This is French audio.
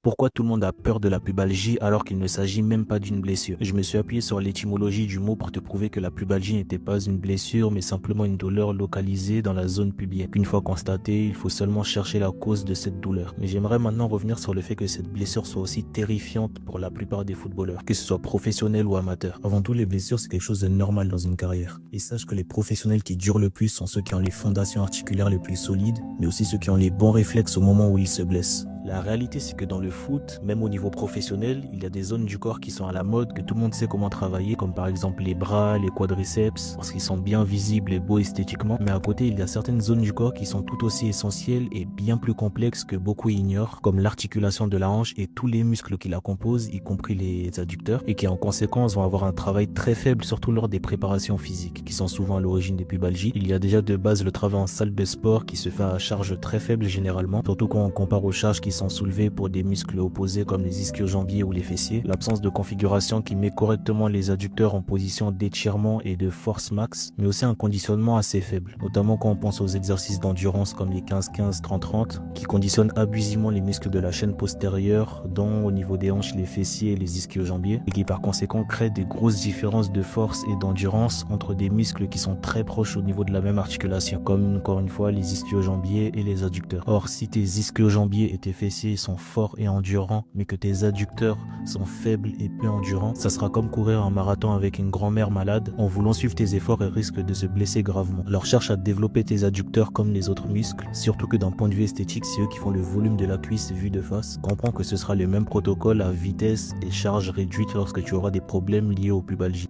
Pourquoi tout le monde a peur de la pubalgie alors qu'il ne s'agit même pas d'une blessure? Je me suis appuyé sur l'étymologie du mot pour te prouver que la pubalgie n'était pas une blessure mais simplement une douleur localisée dans la zone pubienne. Une fois constatée, il faut seulement chercher la cause de cette douleur. Mais j'aimerais maintenant revenir sur le fait que cette blessure soit aussi terrifiante pour la plupart des footballeurs, que ce soit professionnel ou amateur. Avant tout, les blessures c'est quelque chose de normal dans une carrière. Et sache que les professionnels qui durent le plus sont ceux qui ont les fondations articulaires les plus solides, mais aussi ceux qui ont les bons réflexes au moment où ils se blessent. La réalité, c'est que dans le foot, même au niveau professionnel, il y a des zones du corps qui sont à la mode, que tout le monde sait comment travailler, comme par exemple les bras, les quadriceps, parce qu'ils sont bien visibles et beaux esthétiquement. Mais à côté, il y a certaines zones du corps qui sont tout aussi essentielles et bien plus complexes que beaucoup ignorent, comme l'articulation de la hanche et tous les muscles qui la composent, y compris les adducteurs, et qui en conséquence vont avoir un travail très faible, surtout lors des préparations physiques, qui sont souvent à l'origine des pubalgies. Il y a déjà de base le travail en salle de sport qui se fait à charge très faible généralement, surtout quand on compare aux charges qui sont soulevés pour des muscles opposés comme les ischio-jambiers ou les fessiers, l'absence de configuration qui met correctement les adducteurs en position d'étirement et de force max, mais aussi un conditionnement assez faible, notamment quand on pense aux exercices d'endurance comme les 15-15, 30-30, qui conditionnent abusivement les muscles de la chaîne postérieure, dont au niveau des hanches, les fessiers et les ischio-jambiers, et qui par conséquent créent des grosses différences de force et d'endurance entre des muscles qui sont très proches au niveau de la même articulation, comme encore une fois les ischio-jambiers et les adducteurs. Or, si tes ischio-jambiers et tes fessiers sont forts et endurants, mais que tes adducteurs sont faibles et peu endurants, ça sera comme courir un marathon avec une grand-mère malade en voulant suivre tes efforts et risque de se blesser gravement. Alors cherche à développer tes adducteurs comme les autres muscles, surtout que d'un point de vue esthétique, c'est eux qui font le volume de la cuisse vu de face. Comprends que ce sera le même protocole à vitesse et charge réduite lorsque tu auras des problèmes liés aux pubalgies.